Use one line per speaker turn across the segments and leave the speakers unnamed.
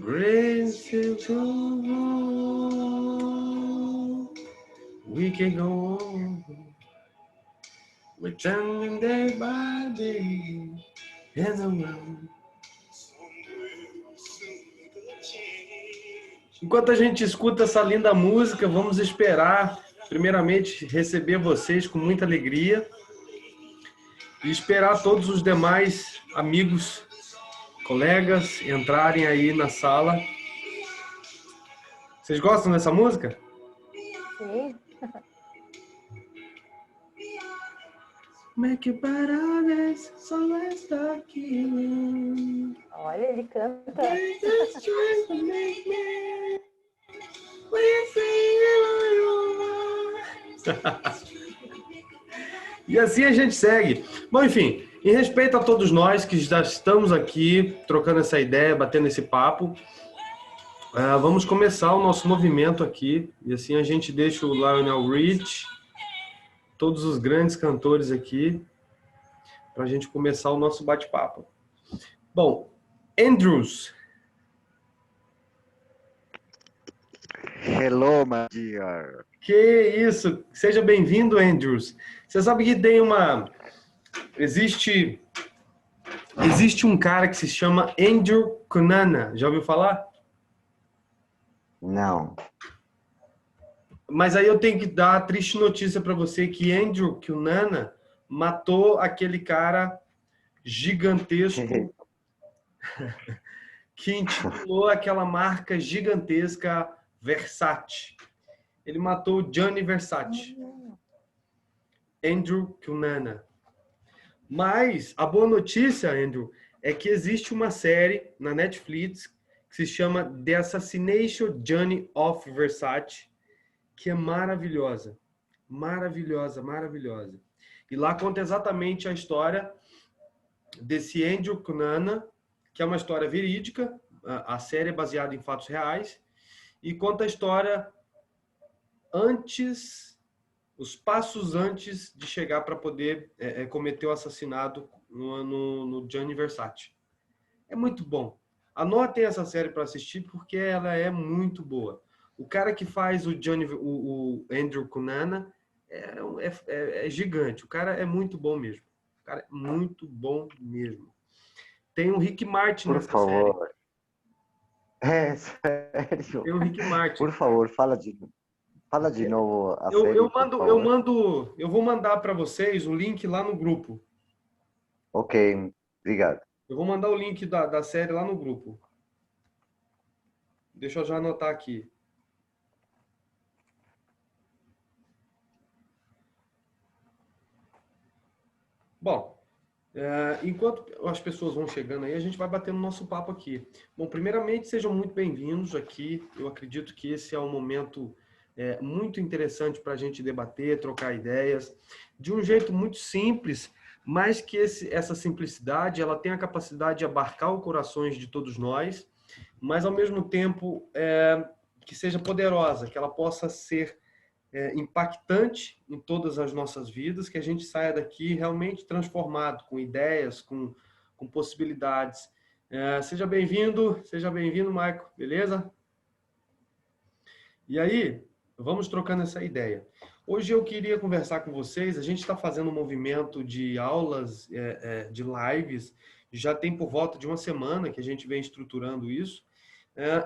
Grace to we can go on. We're turning day by day and around. Enquanto a gente escuta essa linda música, vamos esperar, primeiramente, receber vocês com muita alegria e esperar todos os demais amigos, colegas entrarem aí na sala. Vocês gostam dessa música?
Sim.
Make it better, so let's start killing.
Olha, ele canta.
E assim a gente segue. Bom, enfim, em respeito a todos nós que já estamos aqui trocando essa ideia, batendo esse papo, vamos começar o nosso movimento aqui. E assim a gente deixa o Lionel Rich, todos os grandes cantores aqui, para a gente começar o nosso bate-papo. Bom, Andrews.
Hello, my dear.
Que isso! Seja bem-vindo, Andrews. Você sabe que tem Existe um cara que se chama Andrew Cunanan. Já ouviu falar?
Não.
Mas aí eu tenho que dar a triste notícia para você que Andrew Cunanan matou aquele cara gigantesco que intitulou aquela marca gigantesca Versace. Ele matou Gianni Versace. Andrew Cunanan. Mas a boa notícia, Andrew, é que existe uma série na Netflix que se chama The Assassination Journey of Versace, que é maravilhosa. Maravilhosa, maravilhosa. E lá conta exatamente a história desse Andrew Cunanan, que é uma história verídica. A série é baseada em fatos reais. E conta a história os passos antes de chegar para poder cometer o assassinato no Gianni Versace. É muito bom. Anotem essa série para assistir porque ela é muito boa. O cara que faz o Andrew Cunanan é gigante. O cara é muito bom mesmo. O cara é muito bom mesmo. Tem o Rick Martin nessa série.
É sério?
Tem o Rick Martin.
Por favor, fala de novo a série,
Eu vou mandar para vocês o link lá no grupo.
Ok, obrigado.
Eu vou mandar o link da série lá no grupo. Deixa eu já anotar aqui. Bom, enquanto as pessoas vão chegando aí, a gente vai batendo nosso papo aqui. Bom, primeiramente, sejam muito bem-vindos aqui. Eu acredito que esse é um momento muito interessante para a gente debater, trocar ideias, de um jeito muito simples, mas que essa simplicidade ela tem a capacidade de abarcar os corações de todos nós, mas ao mesmo tempo que seja poderosa, que ela possa ser impactante em todas as nossas vidas, que a gente saia daqui realmente transformado, com ideias, com possibilidades. Seja bem-vindo, Maico, beleza? E aí, vamos trocando essa ideia. Hoje eu queria conversar com vocês, a gente está fazendo um movimento de aulas, de lives, já tem por volta de uma semana que a gente vem estruturando isso,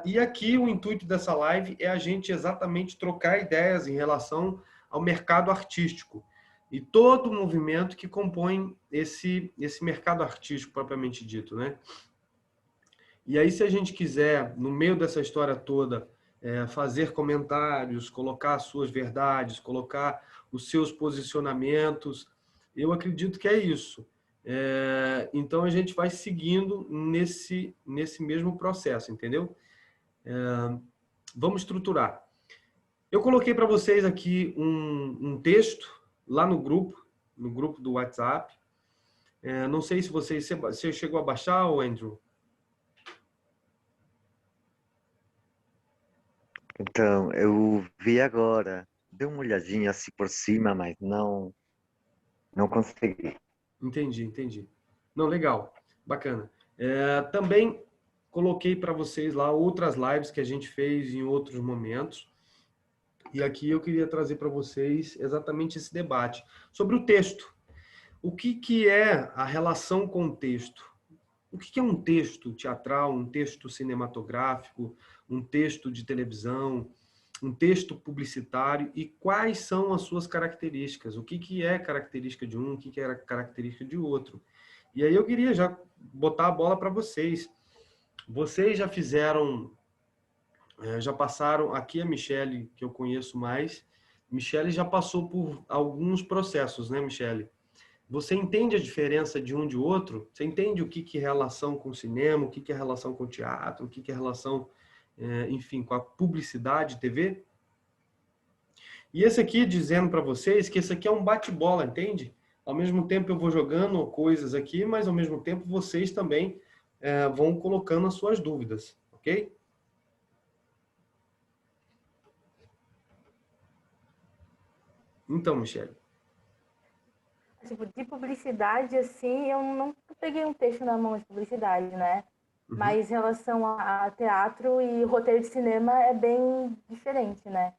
e aqui o intuito dessa live é a gente exatamente trocar ideias em relação ao mercado artístico e todo o movimento que compõe esse mercado artístico propriamente dito, né? E aí, se a gente quiser, no meio dessa história toda, fazer comentários, colocar as suas verdades, colocar os seus posicionamentos, eu acredito que é isso. Então, a gente vai seguindo nesse mesmo processo, entendeu? Vamos estruturar. Eu coloquei para vocês aqui um texto lá no grupo do WhatsApp. Não sei se você chegou a baixar, Andrew?
Então, eu vi agora, dei uma olhadinha assim por cima, mas não consegui.
Entendi. Não, legal. Bacana. Também coloquei para vocês lá outras lives que a gente fez em outros momentos. E aqui eu queria trazer para vocês exatamente esse debate sobre o texto. O que é a relação com o texto? O que é um texto teatral, um texto cinematográfico, um texto de televisão, um texto publicitário e quais são as suas características? O que é característica de um, o que é característica de outro? E aí eu queria já botar a bola para vocês. Vocês já fizeram, já passaram, aqui a Michele, que eu conheço mais, Michele já passou por alguns processos, né, Michele? Você entende a diferença de um de outro? Você entende o que é relação com o cinema, o que é relação com o teatro, o que é relação, enfim, com a publicidade, TV? E esse aqui, dizendo para vocês que esse aqui é um bate-bola, entende? Ao mesmo tempo eu vou jogando coisas aqui, mas ao mesmo tempo vocês também vão colocando as suas dúvidas, ok? Então, Michele.
Tipo, de publicidade, assim, eu nunca peguei um texto na mão de publicidade, né?
Uhum.
Mas em relação a teatro e roteiro de cinema é bem diferente, né?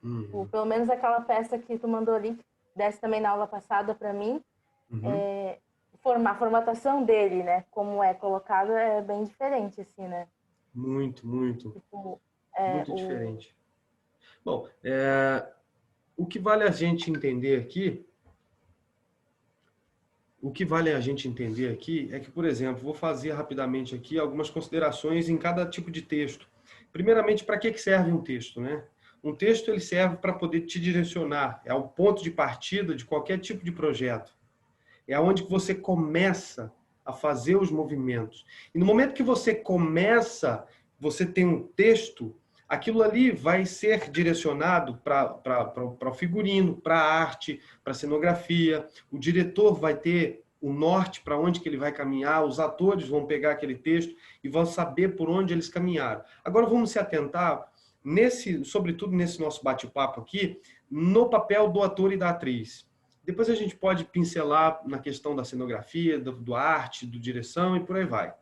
Uhum.
Tipo, pelo menos aquela peça que tu mandou ali, que desse também na aula passada para mim, a formatação dele, né? Como é colocado é bem diferente, assim, né?
Muito, muito.
Tipo,
Muito diferente. Bom, o que vale a gente entender aqui, é que, por exemplo, vou fazer rapidamente aqui algumas considerações em cada tipo de texto. Primeiramente, para que serve um texto, né? Um texto ele serve para poder te direcionar, é o ponto de partida de qualquer tipo de projeto. É onde você começa a fazer os movimentos. E no momento que você começa, você tem um texto, aquilo ali vai ser direcionado para o figurino, para a arte, para a cenografia. O diretor vai ter o norte para onde que ele vai caminhar, os atores vão pegar aquele texto e vão saber por onde eles caminharam. Agora vamos se atentar, sobretudo nesse nosso bate-papo aqui, no papel do ator e da atriz. Depois a gente pode pincelar na questão da cenografia, do arte, do direção e por aí vai.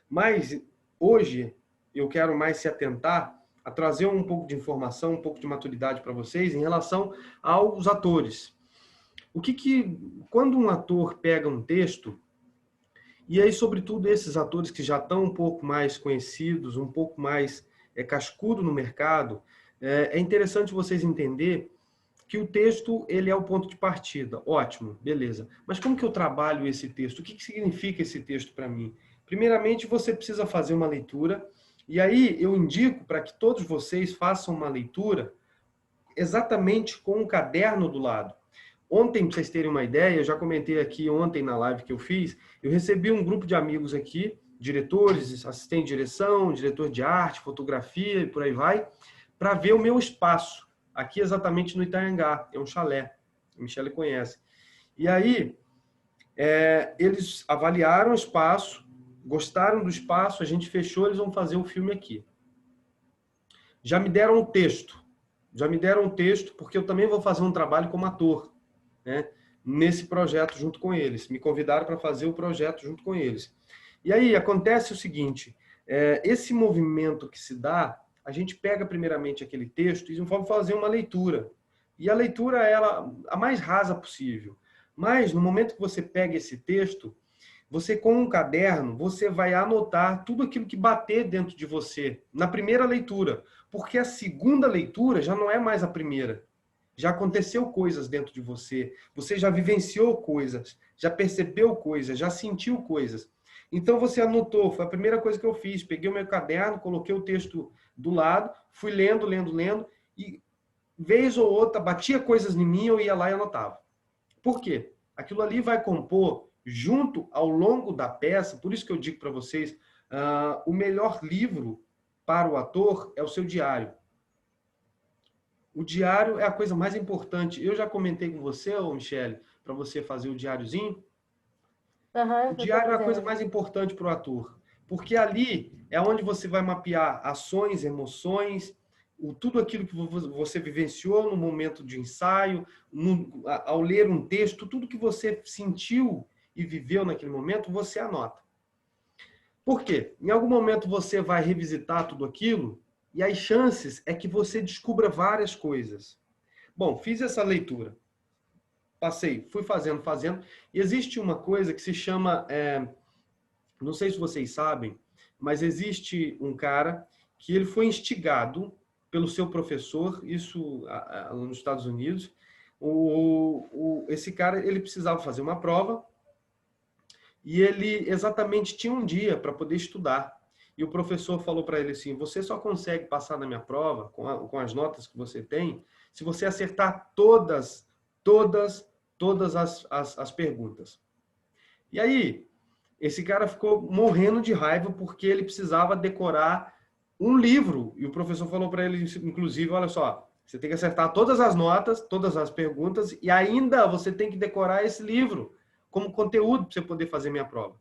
Mas hoje eu quero mais se atentar a trazer um pouco de informação, um pouco de maturidade para vocês em relação aos atores. Quando um ator pega um texto, e aí sobretudo esses atores que já estão um pouco mais conhecidos, um pouco mais cascudo no mercado, é interessante vocês entenderem que o texto ele é o ponto de partida. Ótimo, beleza. Mas como que eu trabalho esse texto? O que significa esse texto para mim? Primeiramente, você precisa fazer uma leitura, e aí eu indico para que todos vocês façam uma leitura exatamente com um caderno do lado. Ontem, para vocês terem uma ideia, eu já comentei aqui ontem na live que eu fiz, eu recebi um grupo de amigos aqui, diretores, assistente de direção, diretor de arte, fotografia e por aí vai, para ver o meu espaço. Aqui exatamente no Itanhangá, é um chalé, a Michelle conhece. E aí, eles avaliaram o espaço, gostaram do espaço, a gente fechou, eles vão fazer o filme aqui. Já me deram um texto, porque eu também vou fazer um trabalho como ator, né, nesse projeto junto com eles. Me convidaram para fazer o projeto junto com eles. E aí acontece o seguinte, esse movimento que se dá, a gente pega primeiramente aquele texto e vamos fazer uma leitura. E a leitura é a mais rasa possível. Mas no momento que você pega esse texto, você com um caderno, você vai anotar tudo aquilo que bater dentro de você na primeira leitura. Porque a segunda leitura já não é mais a primeira. Já aconteceu coisas dentro de você. Você já vivenciou coisas, já percebeu coisas, já sentiu coisas. Então você anotou, foi a primeira coisa que eu fiz. Peguei o meu caderno, coloquei o texto do lado, fui lendo, e vez ou outra batia coisas em mim, eu ia lá e anotava. Por quê? Aquilo ali vai compor junto ao longo da peça, por isso que eu digo para vocês, o melhor livro para o ator é o seu diário. O diário é a coisa mais importante. Eu já comentei com você, Michele, para você fazer o diáriozinho. O diário é a coisa mais importante para o ator, porque ali é onde você vai mapear ações, emoções, tudo aquilo que você vivenciou no momento de ensaio, ao ler um texto, tudo que você sentiu e viveu naquele momento, você anota. Por quê? Em algum momento você vai revisitar tudo aquilo e as chances é que você descubra várias coisas. Bom, fiz essa leitura. Passei, fui fazendo. E existe uma coisa que se chama, não sei se vocês sabem, mas existe um cara que ele foi instigado pelo seu professor, isso nos Estados Unidos. Esse cara, ele precisava fazer uma prova e ele exatamente tinha um dia para poder estudar. E o professor falou para ele assim, você só consegue passar na minha prova, com as notas que você tem, se você acertar todas as perguntas. E aí, esse cara ficou morrendo de raiva porque ele precisava decorar um livro. E o professor falou para ele, inclusive, olha só, você tem que acertar todas as notas, todas as perguntas, e ainda você tem que decorar esse livro como conteúdo para você poder fazer minha prova.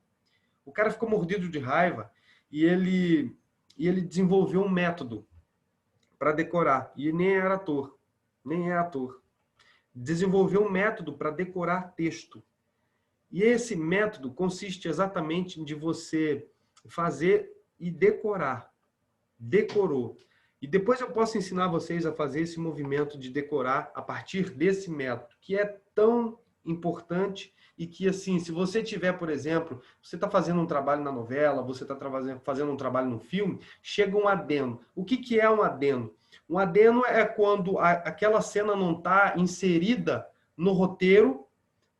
O cara ficou mordido de raiva e ele desenvolveu um método para decorar. E nem era ator, nem é ator. Desenvolveu um método para decorar texto. E esse método consiste exatamente de você fazer e decorar. Decorou. E depois eu posso ensinar vocês a fazer esse movimento de decorar a partir desse método, que é tão importante e que, assim, se você tiver, por exemplo, você está fazendo um trabalho na novela, você está fazendo um trabalho no filme, chega um adendo. O que é um adendo? Um adendo é quando aquela cena não está inserida no roteiro,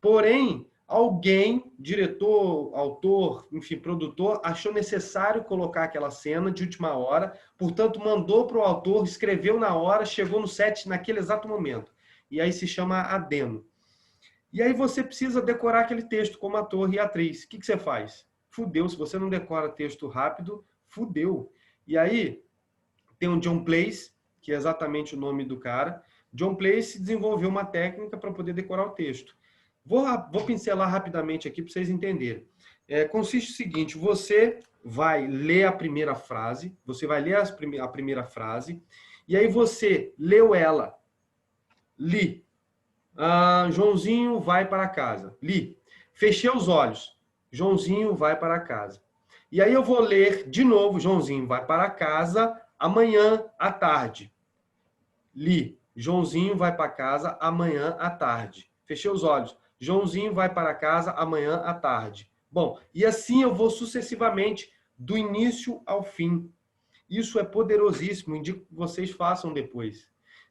porém, alguém, diretor, autor, enfim, produtor, achou necessário colocar aquela cena de última hora, portanto, mandou para o autor, escreveu na hora, chegou no set naquele exato momento. E aí se chama adendo. E aí você precisa decorar aquele texto como ator e atriz. O que você faz? Fudeu. Se você não decora texto rápido, fudeu. E aí tem o John Place, que é exatamente o nome do cara. John Place desenvolveu uma técnica para poder decorar o texto. Vou pincelar rapidamente aqui para vocês entenderem. Consiste no seguinte, você vai ler a primeira frase, você vai ler a primeira frase, e aí você leu ela, li. Joãozinho vai para casa. Li. Fechei os olhos. Joãozinho vai para casa. E aí eu vou ler de novo, Joãozinho vai para casa amanhã à tarde. Li. Joãozinho vai para casa amanhã à tarde. Fechei os olhos. Joãozinho vai para casa amanhã à tarde. Bom, e assim eu vou sucessivamente, do início ao fim. Isso é poderosíssimo, indico que vocês façam depois.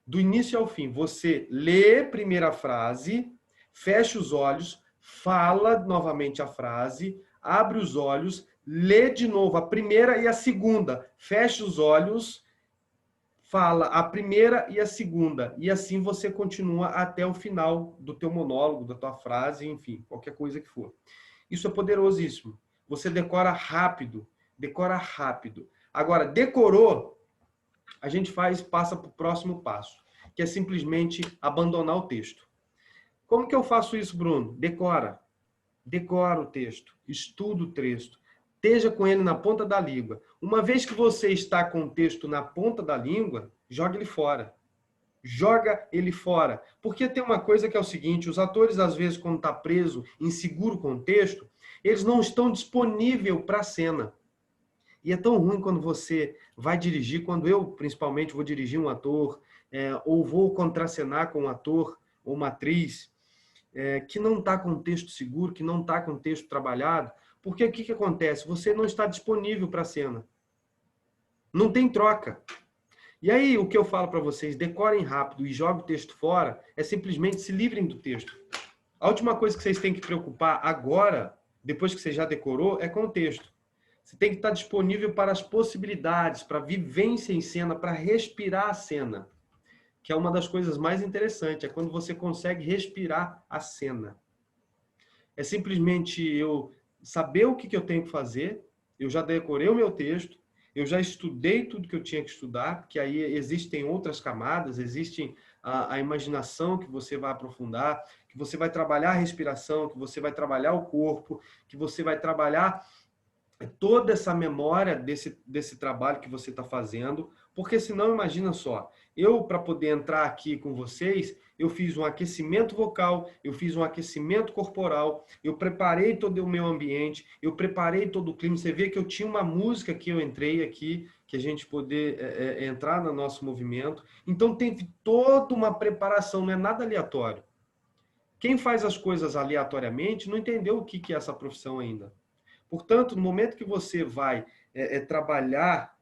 Do início ao fim, você lê a primeira frase, fecha os olhos, fala novamente a frase, abre os olhos, lê de novo a primeira e a segunda, fecha os olhos, fala a primeira e a segunda, e assim você continua até o final do teu monólogo, da tua frase, enfim, qualquer coisa que for. Isso é poderosíssimo. Você decora rápido, decora rápido. Agora, decorou, a gente passa para o próximo passo, que é simplesmente abandonar o texto. Como que eu faço isso, Bruno? Decora. Decora o texto, estuda o texto, esteja com ele na ponta da língua. Uma vez que você está com o texto na ponta da língua, joga ele fora. Joga ele fora. Porque tem uma coisa que é o seguinte, os atores, às vezes, quando está preso, inseguro com o texto, eles não estão disponíveis para a cena. E é tão ruim quando você vai dirigir, quando eu, principalmente, vou dirigir um ator, ou vou contracenar com um ator ou uma atriz que não está com texto seguro, que não está com texto trabalhado, porque o que acontece? Você não está disponível para a cena. Não tem troca. E aí, o que eu falo para vocês, decorem rápido e joguem o texto fora, é simplesmente se livrem do texto. A última coisa que vocês têm que preocupar agora, depois que você já decorou, é com o texto. Você tem que estar disponível para as possibilidades, para a vivência em cena, para respirar a cena. Que é uma das coisas mais interessantes, é quando você consegue respirar a cena. É simplesmente eu saber o que eu tenho que fazer, eu já decorei o meu texto, eu já estudei tudo que eu tinha que estudar, porque aí existem outras camadas, existem a imaginação que você vai aprofundar, que você vai trabalhar a respiração, que você vai trabalhar o corpo, que você vai trabalhar toda essa memória desse trabalho que você está fazendo, porque senão, imagina só, eu, para poder entrar aqui com vocês, eu fiz um aquecimento vocal, eu fiz um aquecimento corporal, eu preparei todo o meu ambiente, eu preparei todo o clima. Você vê que eu tinha uma música que eu entrei aqui, que a gente poder entrar no nosso movimento. Então, teve toda uma preparação, não é nada aleatório. Quem faz as coisas aleatoriamente não entendeu o que é essa profissão ainda. Portanto, no momento que você vai trabalhar,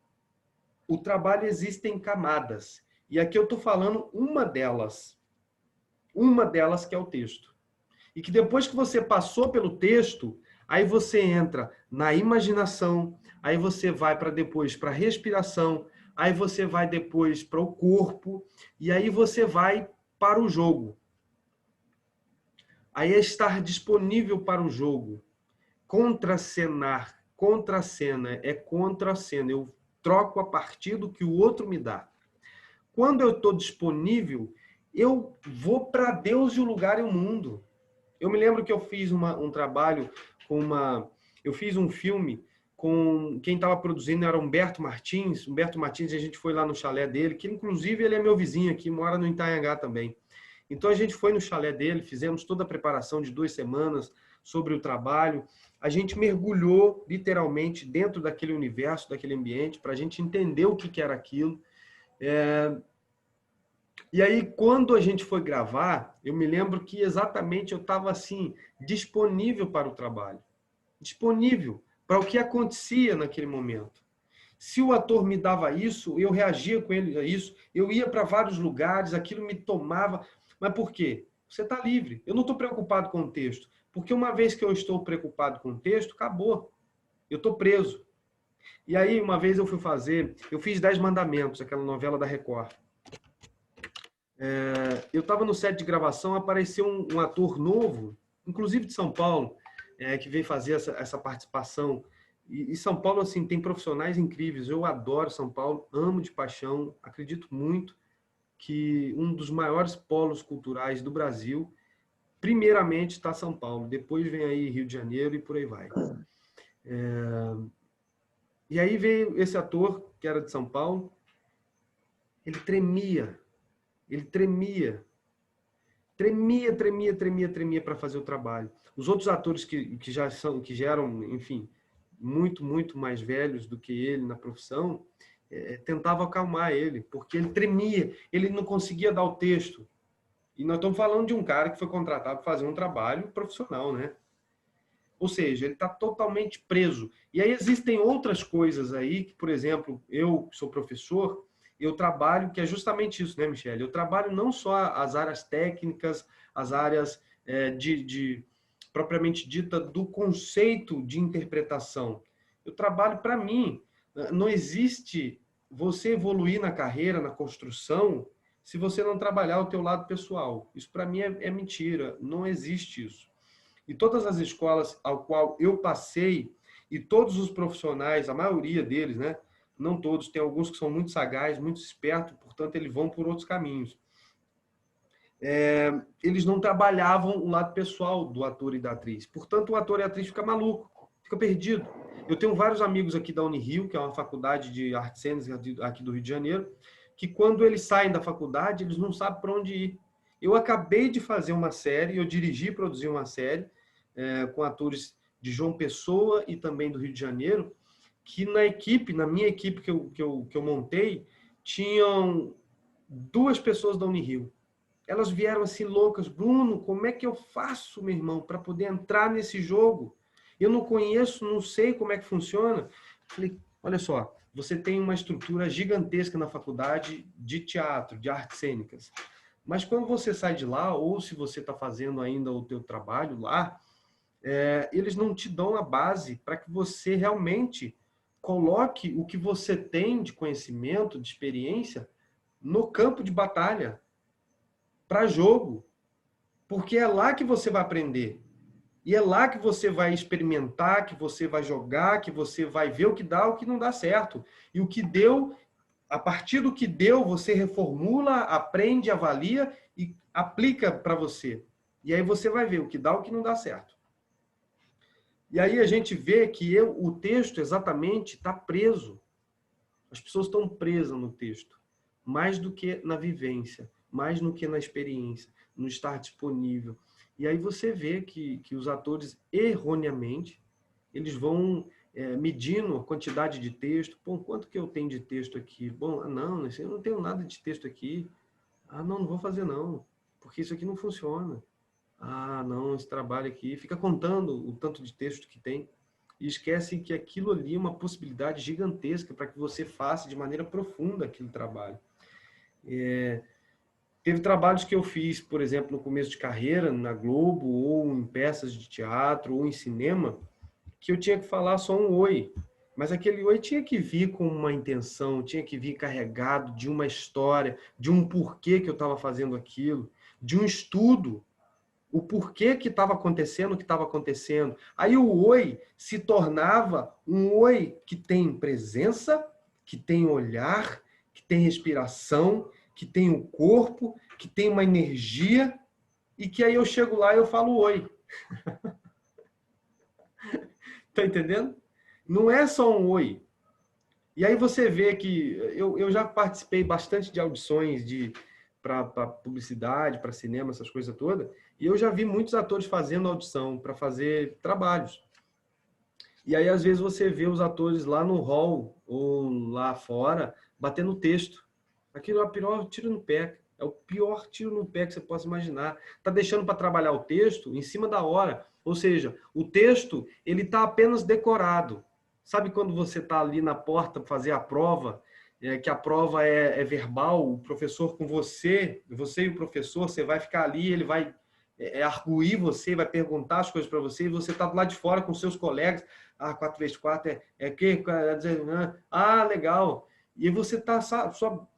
o trabalho existe em camadas. E aqui eu estou falando uma delas que é o texto. E que depois que você passou pelo texto, aí você entra na imaginação, aí você vai para depois para a respiração, aí você vai depois para o corpo, e aí você vai para o jogo. Aí é estar disponível para o jogo. Contracenar, contracena, é contracena. Eu troco a partir do que o outro me dá. Quando eu estou disponível, eu vou para Deus e o lugar e o mundo. Eu me lembro que eu fiz um trabalho com eu fiz um filme com quem estava produzindo era Humberto Martins. Humberto Martins, a gente foi lá no chalé dele, que inclusive ele é meu vizinho aqui, mora no Itanhangá também. Então a gente foi no chalé dele, fizemos toda a preparação de 2 semanas sobre o trabalho. A gente mergulhou literalmente dentro daquele universo, daquele ambiente, para a gente entender o que era aquilo. E aí, quando a gente foi gravar, eu me lembro que exatamente eu estava assim, disponível para o trabalho. Disponível para o que acontecia naquele momento. Se o ator me dava isso, eu reagia com ele a isso, eu ia para vários lugares, aquilo me tomava. Mas por quê? Você está livre. Eu não estou preocupado com o texto. Porque uma vez que eu estou preocupado com o texto, acabou. Eu estou preso. E aí, uma vez eu fiz 10 Mandamentos, aquela novela da Record. Eu estava no set de gravação, apareceu um ator novo, inclusive de São Paulo, que veio fazer essa participação. E São Paulo, assim, tem profissionais incríveis. Eu adoro São Paulo, amo de paixão, acredito muito que um dos maiores polos culturais do Brasil, primeiramente está São Paulo, depois vem aí Rio de Janeiro e por aí vai. E aí veio esse ator, que era de São Paulo, ele tremia para fazer o trabalho. Os outros atores que já eram, enfim, muito, muito mais velhos do que ele na profissão, tentavam acalmar ele, porque ele tremia, ele não conseguia dar o texto. E nós estamos falando de um cara que foi contratado para fazer um trabalho profissional, né? Ou seja, ele está totalmente preso. E aí existem outras coisas aí, que, por exemplo, eu sou professor, eu trabalho, que é justamente isso, né, Michele? Eu trabalho não só as áreas técnicas, as áreas propriamente dita do conceito de interpretação. Eu trabalho para mim. Não existe você evoluir na carreira, na construção, se você não trabalhar o teu lado pessoal. Isso para mim é mentira, não existe isso. E todas as escolas ao qual eu passei, e todos os profissionais, a maioria deles, né? Não todos, tem alguns que são muito sagazes, muito espertos, portanto, eles vão por outros caminhos. Eles não trabalhavam o lado pessoal do ator e da atriz. Portanto, o ator e a atriz fica maluco, fica perdido. Eu tenho vários amigos aqui da Unirio, que é uma faculdade de artes cênicas aqui do Rio de Janeiro, que quando eles saem da faculdade, eles não sabem para onde ir. Eu acabei de fazer uma série, eu dirigi e produzi uma série com atores de João Pessoa e também do Rio de Janeiro, que na minha equipe que eu montei, tinham 2 pessoas da Unirio. Elas vieram assim loucas, Bruno, como é que eu faço, meu irmão, para poder entrar nesse jogo? Eu não conheço, não sei como é que funciona. Falei, olha só, você tem uma estrutura gigantesca na faculdade de teatro, de artes cênicas. Mas quando você sai de lá, ou se você está fazendo ainda o teu trabalho lá, eles não te dão a base para que você realmente coloque o que você tem de conhecimento, de experiência, no campo de batalha, para jogo. Porque é lá que você vai aprender. E é lá que você vai experimentar, que você vai jogar, que você vai ver o que dá, o que não dá certo. E o que deu, a partir do que deu, você reformula, aprende, avalia e aplica para você. E aí você vai ver o que dá, o que não dá certo. E aí a gente vê que o texto exatamente está preso. As pessoas estão presas no texto, mais do que na vivência, mais do que na experiência, no estar disponível. E aí você vê que os atores, erroneamente, eles vão medindo a quantidade de texto. Pô, quanto que eu tenho de texto aqui? Bom, não, eu não tenho nada de texto aqui. Ah, não vou fazer não, porque isso aqui não funciona. Ah, não, esse trabalho aqui. Fica contando o tanto de texto que tem e esquecem que aquilo ali é uma possibilidade gigantesca para que você faça de maneira profunda aquele trabalho. Teve trabalhos que eu fiz, por exemplo, no começo de carreira, na Globo, ou em peças de teatro, ou em cinema, que eu tinha que falar só um oi. Mas aquele oi tinha que vir com uma intenção, tinha que vir carregado de uma história, de um porquê que eu estava fazendo aquilo, de um estudo, o porquê que estava acontecendo o que estava acontecendo. Aí o oi se tornava um oi que tem presença, que tem olhar, que tem respiração, que tem o corpo, que tem uma energia, e que aí eu chego lá e eu falo oi. Tá entendendo? Não é só um oi. E aí você vê que eu já participei bastante de audições para publicidade, para cinema, essas coisas todas, e eu já vi muitos atores fazendo audição para fazer trabalhos. E aí, às vezes, você vê os atores lá no hall ou lá fora batendo texto. Aquilo é o pior tiro no pé. É o pior tiro no pé que você possa imaginar. Está deixando para trabalhar o texto em cima da hora. Ou seja, o texto ele está apenas decorado. Sabe quando você está ali na porta para fazer a prova, que a prova é verbal, o professor com você e o professor, você vai ficar ali, ele vai arguir você, vai perguntar as coisas para você, e você está lá de fora com seus colegas. Ah, 4x4 é que? Ah, legal. E você está só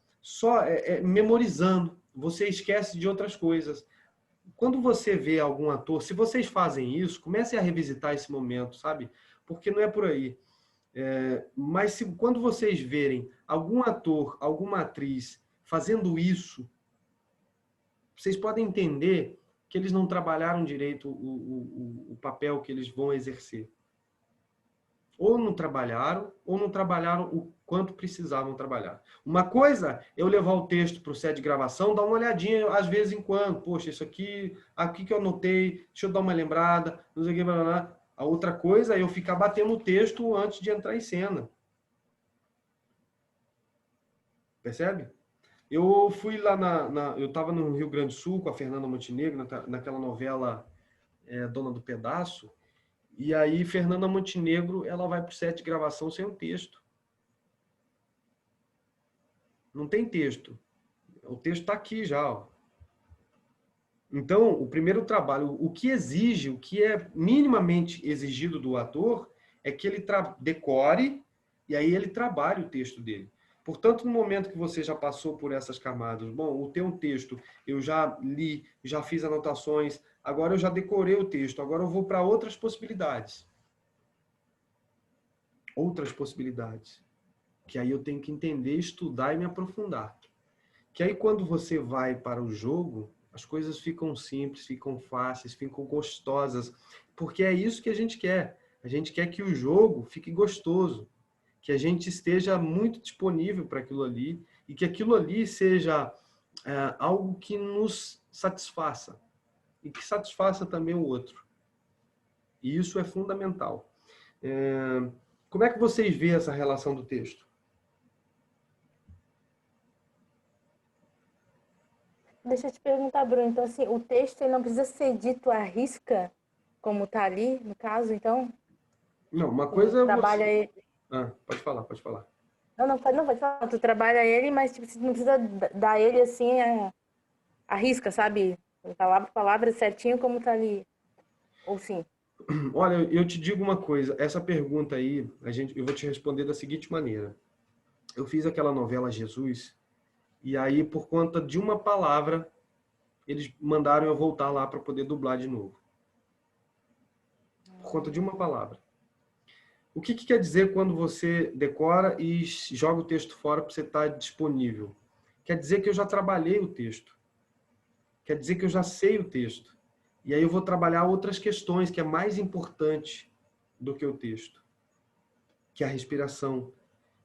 memorizando. Você esquece de outras coisas. Quando você vê algum ator, se vocês fazem isso, comecem a revisitar esse momento, sabe? Porque não é por aí. Mas quando vocês verem algum ator, alguma atriz fazendo isso, vocês podem entender que eles não trabalharam direito o papel que eles vão exercer. Ou não trabalharam o quanto precisavam trabalhar. Uma coisa é eu levar o texto para o set de gravação, dar uma olhadinha às vezes em quando. Poxa, isso aqui que eu anotei, deixa eu dar uma lembrada, não sei o que, blá, blá, blá. A outra coisa é eu ficar batendo o texto antes de entrar em cena. Percebe? Eu fui lá eu estava no Rio Grande do Sul com a Fernanda Montenegro, naquela novela Dona do Pedaço, e aí Fernanda Montenegro ela vai para o set de gravação sem o texto. Não tem texto. O texto está aqui já. Ó. Então, o primeiro trabalho, o que exige, o que é minimamente exigido do ator, é que ele decore e aí ele trabalhe o texto dele. Portanto, no momento que você já passou por essas camadas, bom, o teu texto eu já li, já fiz anotações, agora eu já decorei o texto, agora eu vou para outras possibilidades. Outras possibilidades. Que aí eu tenho que entender, estudar e me aprofundar. Que aí quando você vai para o jogo, as coisas ficam simples, ficam fáceis, ficam gostosas. Porque é isso que a gente quer. A gente quer que o jogo fique gostoso. Que a gente esteja muito disponível para aquilo ali e que aquilo ali seja algo que nos satisfaça e que satisfaça também o outro. E isso é fundamental. Como é que vocês veem essa relação do texto?
Deixa eu te perguntar, Bruno, então assim, o texto ele não precisa ser dito à risca, como está ali, no caso, então?
Não, uma coisa é
trabalha
você...
ele...
pode falar, pode falar.
Não, pode falar. Tu trabalha ele, mas tipo, não precisa dar ele assim a risca, sabe? Palavra por palavra certinho como tá ali. Ou sim.
Olha, eu te digo uma coisa. Essa pergunta aí, eu vou te responder da seguinte maneira. Eu fiz aquela novela Jesus, e aí, por conta de uma palavra, eles mandaram eu voltar lá para poder dublar de novo. Por conta de uma palavra. O que quer dizer quando você decora e joga o texto fora para você estar disponível? Quer dizer que eu já trabalhei o texto. Quer dizer que eu já sei o texto. E aí eu vou trabalhar outras questões, que é mais importante. do que o texto, que é a respiração,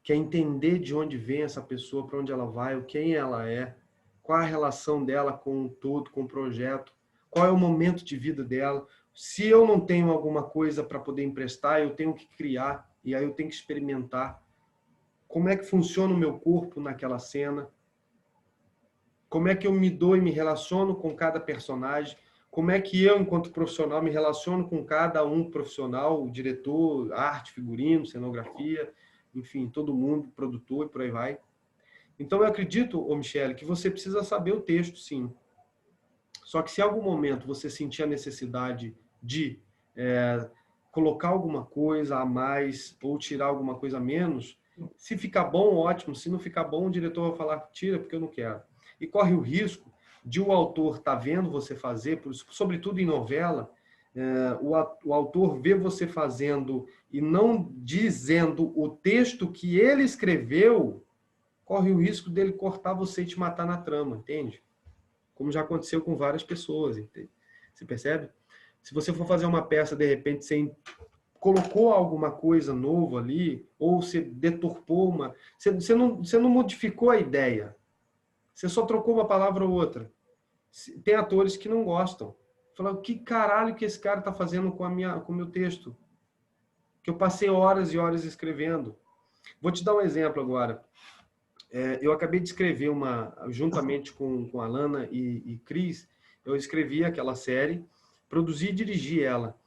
que é entender de onde vem essa pessoa, para onde ela vai, quem ela é, qual a relação dela com o todo, com o projeto, qual é o momento de vida dela. Se eu não tenho alguma coisa para poder emprestar, eu tenho que criar, e aí eu tenho que experimentar. Como é que funciona o meu corpo naquela cena? Como é que eu me dou e me relaciono com cada personagem? Como é que eu, enquanto profissional, me relaciono com cada um profissional, o diretor, arte, figurino, cenografia, enfim, todo mundo, produtor e por aí vai. Então, eu acredito, ô Michele, que você precisa saber o texto, sim. Só que se em algum momento você sentir a necessidade de colocar alguma coisa a mais ou tirar alguma coisa a menos, se ficar bom, ótimo. Se não ficar bom, o diretor vai falar, tira, porque eu não quero. E corre o risco de o autor estar vendo você fazer, sobretudo em novela, o autor vê você fazendo e não dizendo o texto que ele escreveu, corre o risco dele cortar você e te matar na trama, entende? Como já aconteceu com várias pessoas, entende? Você percebe? Se você for fazer uma peça, de repente, você colocou alguma coisa nova ali, ou você deturpou uma... Você não modificou a ideia. Você só trocou uma palavra ou outra. Tem atores que não gostam. Falam, que caralho que esse cara está fazendo com o meu texto? Que eu passei horas e horas escrevendo. Vou te dar um exemplo agora. Eu acabei de escrever juntamente com a Lana e Cris, eu escrevi aquela série, produzi e dirigi ela.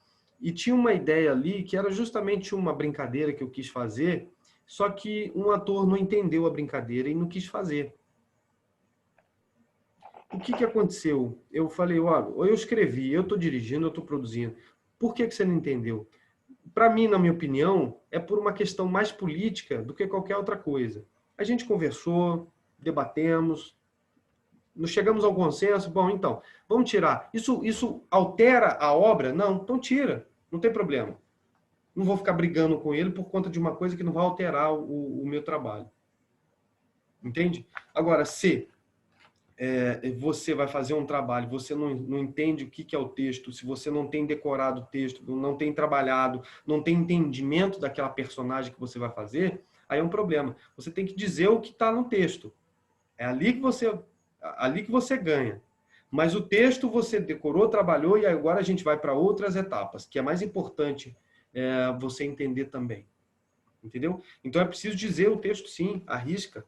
E tinha uma ideia ali que era justamente uma brincadeira que eu quis fazer, só que um ator não entendeu a brincadeira e não quis fazer. O que aconteceu? Eu falei, olha, eu escrevi, eu estou dirigindo, eu estou produzindo. Por que você não entendeu? Para mim, na minha opinião, é por uma questão mais política do que qualquer outra coisa. A gente conversou, debatemos, nos chegamos ao consenso. Bom, então, vamos tirar. Isso altera a obra? Não, então tira, não tem problema. Não vou ficar brigando com ele por conta de uma coisa que não vai alterar o meu trabalho. Entende? Agora, se você vai fazer um trabalho, você não entende o que é o texto, se você não tem decorado o texto, não tem trabalhado, não tem entendimento daquela personagem que você vai fazer, aí é um problema. Você tem que dizer o que está no texto. É ali que você ganha. Mas o texto você decorou, trabalhou e agora a gente vai para outras etapas, que é mais importante você entender também. Entendeu? Então é preciso dizer o texto sim, arrisca.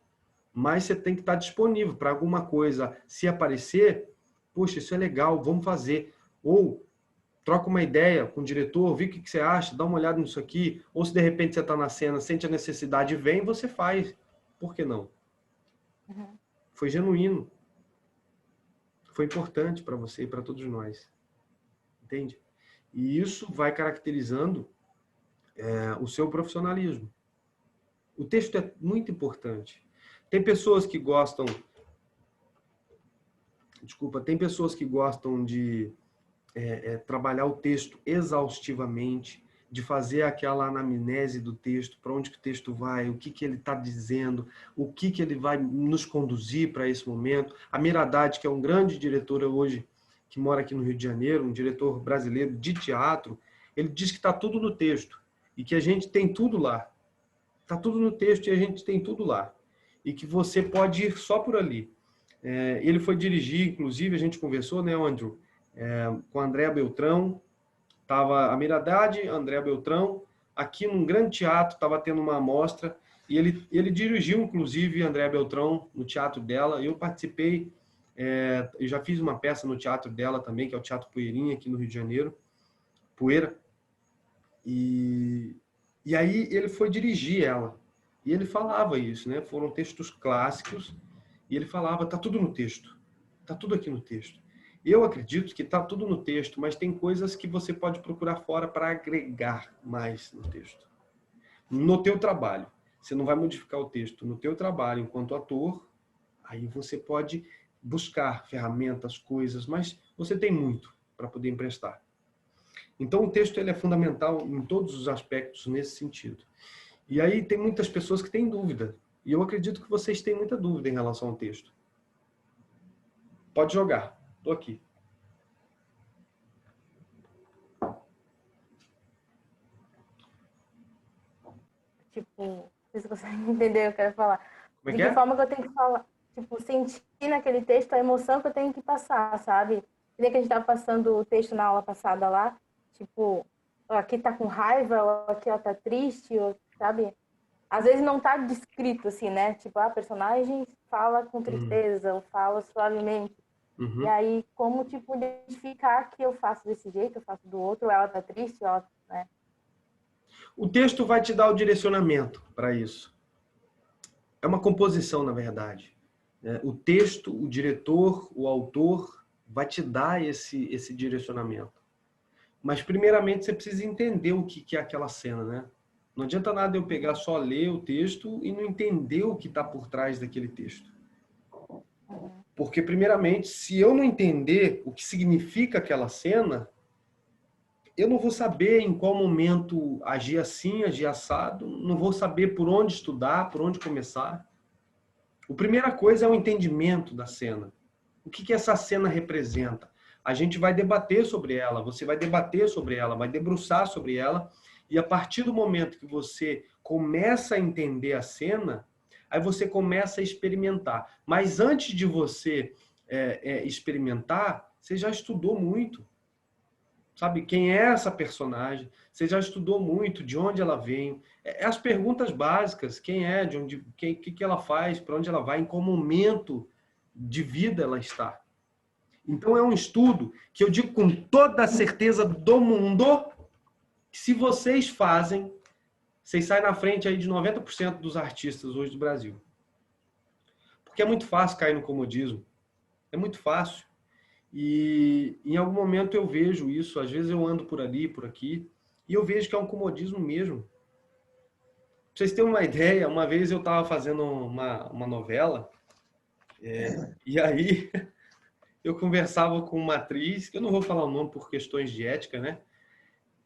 Mas você tem que estar disponível para alguma coisa. Se aparecer, poxa, isso é legal, vamos fazer. Ou troca uma ideia com o diretor, vê o que você acha, dá uma olhada nisso aqui. Ou se de repente você está na cena, sente a necessidade, vem, você faz. Por que não?
Uhum.
Foi genuíno. Foi importante para você e para todos nós. Entende? E isso vai caracterizando o seu profissionalismo. O texto é muito importante. Tem pessoas que gostam... Desculpa, tem pessoas que gostam de trabalhar o texto exaustivamente, de fazer aquela anamnese do texto, para onde que o texto vai, o que ele está dizendo, o que ele vai nos conduzir para esse momento. A Mira Haddad, que é um grande diretor hoje, que mora aqui no Rio de Janeiro, um diretor brasileiro de teatro, ele diz que está tudo no texto e que a gente tem tudo lá. Está tudo no texto e a gente tem tudo lá. E que você pode ir só por ali. Ele foi dirigir, inclusive, a gente conversou, né, Andrew, com a Andréa Beltrão, estava a Mira Haddad, Andréa Beltrão, aqui num grande teatro, estava tendo uma amostra, e ele dirigiu, inclusive, a Andréa Beltrão no teatro dela, eu participei, eu já fiz uma peça no teatro dela também, que é o Teatro Poeirinha, aqui no Rio de Janeiro, Poeira, e aí ele foi dirigir ela, e ele falava isso, né? Foram textos clássicos, e ele falava, tá tudo no texto, tá tudo aqui no texto. Eu acredito que tá tudo no texto, mas tem coisas que você pode procurar fora para agregar mais no texto. No teu trabalho, você não vai modificar o texto. No teu trabalho, enquanto ator, aí você pode buscar ferramentas, coisas, mas você tem muito para poder emprestar. Então o texto ele é fundamental em todos os aspectos nesse sentido. E aí tem muitas pessoas que têm dúvida. E eu acredito que vocês têm muita dúvida em relação ao texto. Pode jogar. Estou aqui.
Tipo, não sei se você entendeu o que eu quero falar.
Como é
De
que
que
é?
forma que eu tenho que falar, tipo, sentir naquele texto a emoção que eu tenho que passar, sabe? Que nem que a gente tava passando o texto na aula passada lá, tipo, ó, aqui tá com raiva, ou aqui ela tá triste, ou, sabe? Às vezes não tá descrito assim, né? Tipo, a personagem fala com
Hum,
tristeza, ou fala suavemente. E
uhum.
aí, como, tipo, identificar que eu faço desse jeito, eu faço do outro, ou ela tá triste, ou ela, né?
O texto vai te dar o direcionamento para isso. É uma composição, na verdade. O texto, o diretor, o autor vai te dar esse direcionamento. Mas, primeiramente, você precisa entender o que é aquela cena, né? Não adianta nada eu pegar só ler o texto e não entender o que está por trás daquele texto.
Uhum.
Porque, primeiramente, se eu não entender o que significa aquela cena, eu não vou saber em qual momento agir assim, agir assado, não vou saber por onde estudar, por onde começar. A primeira coisa é o entendimento da cena. O que essa cena representa? A gente vai debater sobre ela, você vai debater sobre ela, vai debruçar sobre ela, e a partir do momento que você começa a entender a cena, aí você começa a experimentar. Mas antes de você experimentar, você já estudou muito. Sabe quem é essa personagem? Você já estudou muito, de onde ela vem? As perguntas básicas, quem é, de onde, que ela faz, para onde ela vai, em qual momento de vida ela está. Então é um estudo que eu digo com toda a certeza do mundo que se vocês fazem, vocês saem na frente aí de 90% dos artistas hoje do Brasil. Porque é muito fácil cair no comodismo. É muito fácil. E em algum momento eu vejo isso, às vezes eu ando por ali, por aqui, e eu vejo que é um comodismo mesmo. Pra vocês terem uma ideia, uma vez eu estava fazendo uma novela, e aí eu conversava com uma atriz, que eu não vou falar o nome por questões de ética, né?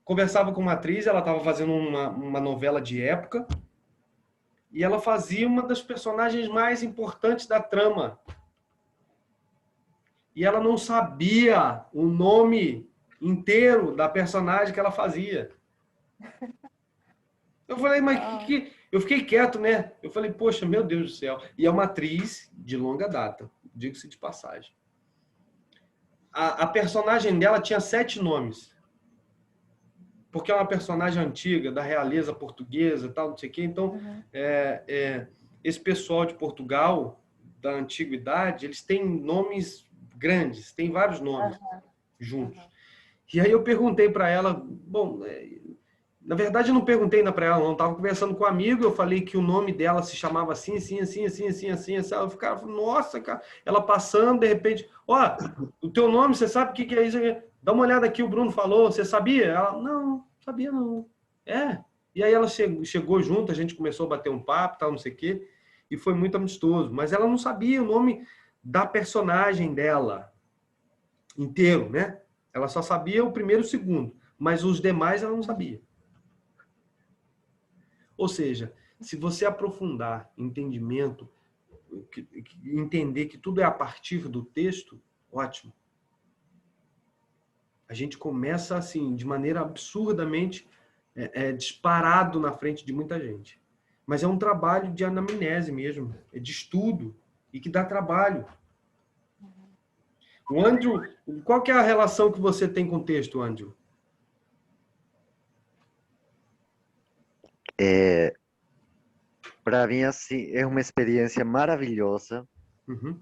Conversava com uma atriz, ela estava fazendo uma novela de época, e ela fazia uma das personagens mais importantes da trama. E ela não sabia o nome inteiro da personagem que ela fazia. Eu falei, mas
Ah,
Eu fiquei quieto, né? Eu falei, poxa, meu Deus do céu. E é uma atriz de longa data, digo-se de passagem. A personagem dela tinha 7 nomes, porque é uma personagem antiga, da realeza portuguesa, tal, não sei o quê. Então,
uhum,
esse pessoal de Portugal, da antiguidade, eles têm nomes grandes, têm vários nomes
aham,
juntos.
aham.
E aí eu perguntei para ela, bom, na verdade eu não perguntei ainda para ela, não, estava conversando com um amigo, eu falei que o nome dela se chamava assim, assim, assim, assim, assim, assim, assim. Ela ficava, nossa, cara, ela passando, de repente, ó, o teu nome, você sabe o que é isso aqui? Dá uma olhada aqui, o Bruno falou, você sabia? Ela, não, sabia não. É. E aí ela chegou junto, a gente começou a bater um papo, tal, não sei o quê, e foi muito amistoso, mas ela não sabia o nome da personagem dela inteiro, né? Ela só sabia o primeiro e o segundo, mas os demais ela não sabia. Ou seja, se você aprofundar entendimento, entender que tudo é a partir do texto, ótimo. A gente começa assim, de maneira absurdamente disparado na frente de muita gente. Mas é um trabalho de anamnese mesmo, é de estudo e que dá trabalho. O Andrew, qual que é a relação que você tem com o texto, Andrew?
É, para mim, assim, é uma experiência maravilhosa
Uhum,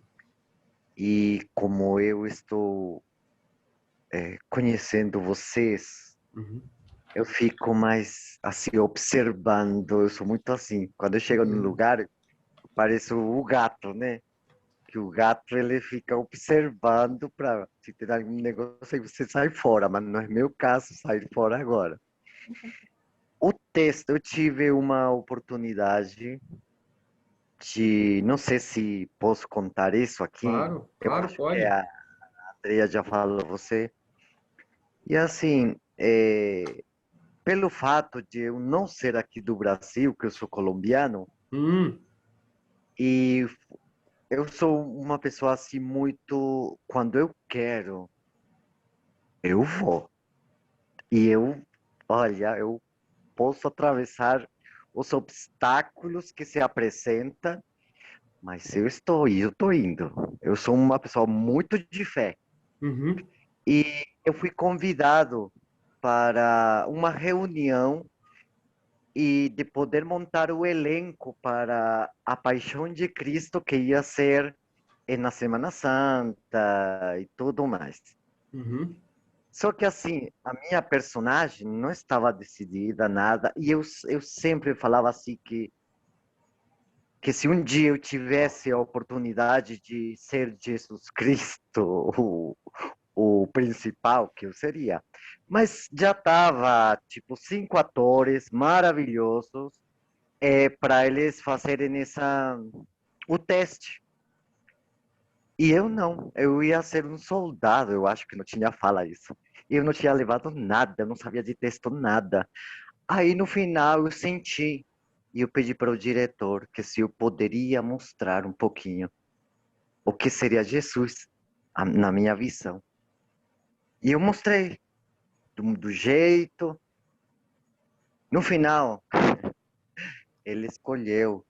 e como eu estou conhecendo vocês,
uhum,
eu fico mais assim observando. Eu sou muito assim. Quando eu chego no
uhum.
lugar, eu pareço o gato, né? Que o gato ele fica observando para se tem algum negócio aí você sai fora, mas não é meu caso sair fora agora. O texto, eu tive uma oportunidade de, não sei se posso contar isso aqui.
Claro,
Eu
claro,
acho que
pode.
a Andrea já falou você. E assim, pelo fato de eu não ser aqui do Brasil, que eu sou colombiano,
Hum,
e eu sou uma pessoa assim muito, quando eu quero, eu vou. E eu, olha, eu posso atravessar os obstáculos que se apresentam, mas eu estou indo. Eu sou uma pessoa muito de fé.
Uhum,
E eu fui convidado para uma reunião e de poder montar o elenco para a Paixão de Cristo que ia ser na Semana Santa e tudo mais.
uhum,
Só que assim, a minha personagem não estava decidida, nada, e eu sempre falava assim que se um dia eu tivesse a oportunidade de ser Jesus Cristo, o principal, que eu seria. Mas já estava, tipo, 5 atores maravilhosos para eles fazerem o teste. E eu não, eu ia ser um soldado, eu acho que não tinha fala isso. Eu não tinha levado nada, eu não sabia de texto nada. Aí no final eu senti e eu pedi para o diretor que se eu poderia mostrar um pouquinho o que seria Jesus na minha visão. E eu mostrei do jeito. No final, ele escolheu,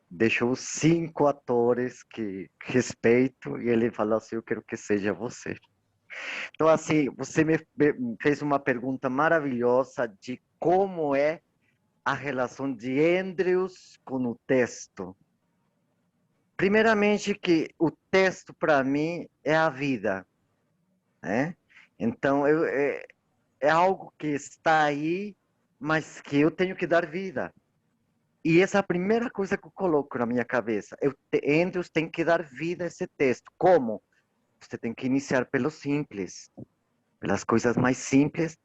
deixou 5 atores que respeito e ele falou assim: eu quero que seja você. Então, assim, você me fez uma pergunta maravilhosa de como é a relação de Andrews com o texto. Primeiramente, que o texto, para mim, é a vida, né? Então, é algo que está aí, mas que eu tenho que dar vida. E essa é a primeira coisa que eu coloco na minha cabeça. Andrews tem que dar vida a esse texto. Como? Você tem que iniciar pelo simples, pelas coisas mais simples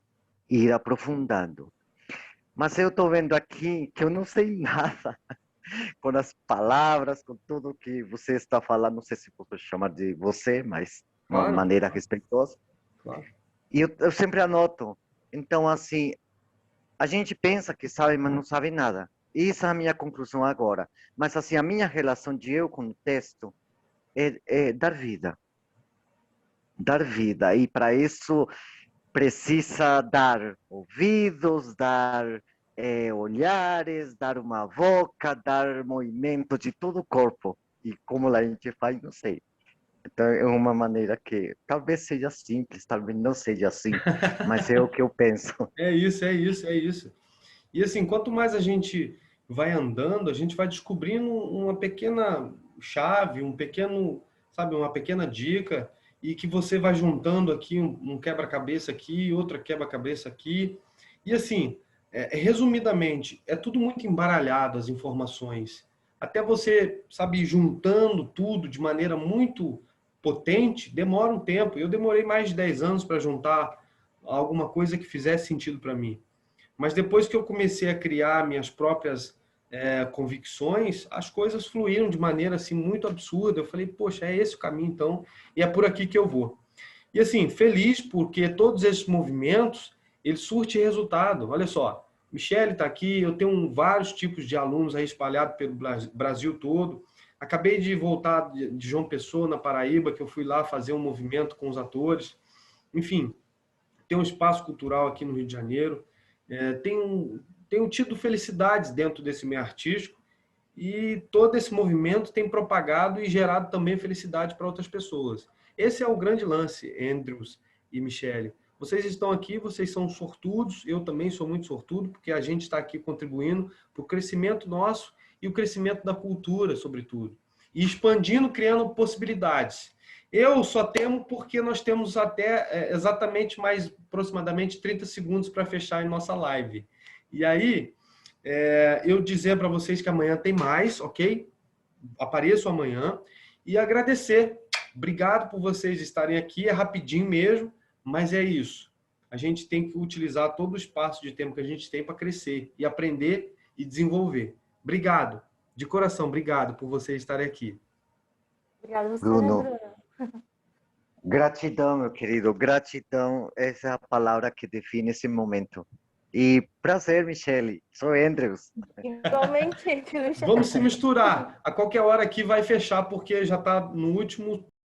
e ir aprofundando. Mas eu estou vendo aqui que eu não sei nada com as palavras, com tudo que você está falando. Não sei se posso chamar de você, mas de uma
claro,
maneira respeitosa.
claro.
E eu sempre anoto. Então, assim, a gente pensa que sabe, mas não sabe nada. Essa é a minha conclusão agora. Mas, assim, a minha relação de eu com o texto é dar vida. Dar vida. E para isso precisa dar ouvidos, dar olhares, dar uma boca, dar movimento de todo o corpo. E como a gente faz, não sei. Então é uma maneira que talvez seja simples, talvez não seja assim, mas é o que eu penso.
É isso, é isso, é isso. E assim, quanto mais a gente vai andando, a gente vai descobrindo uma pequena chave, um pequeno, sabe, uma pequena dica, e que você vai juntando aqui um quebra-cabeça aqui, outra quebra-cabeça aqui. E assim, resumidamente, é tudo muito embaralhado as informações. Até você, sabe, juntando tudo de maneira muito potente, demora um tempo. Eu demorei mais de 10 anos para juntar alguma coisa que fizesse sentido para mim. Mas depois que eu comecei a criar minhas próprias convicções, as coisas fluíram de maneira assim muito absurda. Eu falei, poxa, é esse o caminho então, e é por aqui que eu vou. E assim, feliz porque todos esses movimentos, eles surtem resultado. Olha só, Michele está aqui, eu tenho vários tipos de alunos aí espalhados pelo Brasil todo. Acabei de voltar de João Pessoa, na Paraíba, que eu fui lá fazer um movimento com os atores. Enfim, tem um espaço cultural aqui no Rio de Janeiro. Tenho tido felicidades dentro desse meio artístico e todo esse movimento tem propagado e gerado também felicidade para outras pessoas. Esse é o grande lance, Andrews e Michele. Vocês estão aqui, vocês são sortudos, eu também sou muito sortudo, porque a gente está aqui contribuindo para o crescimento nosso e o crescimento da cultura, sobretudo. E expandindo, criando possibilidades. Eu só temo porque nós temos até exatamente mais aproximadamente 30 segundos para fechar em nossa live. E aí, eu dizer para vocês que amanhã tem mais, ok? Apareço amanhã. E agradecer. Obrigado por vocês estarem aqui. É rapidinho mesmo, mas é isso. A gente tem que utilizar todo o espaço de tempo que a gente tem para crescer e aprender e desenvolver. Obrigado. De coração, obrigado por vocês estarem aqui.
Obrigada a você, né,
Bruno,
Bruno?
gratidão, meu querido, gratidão, essa é a palavra que define esse momento. E prazer, Michele, sou Andrews.
Igualmente,
Vamos se misturar. A qualquer hora aqui vai fechar, porque já está no último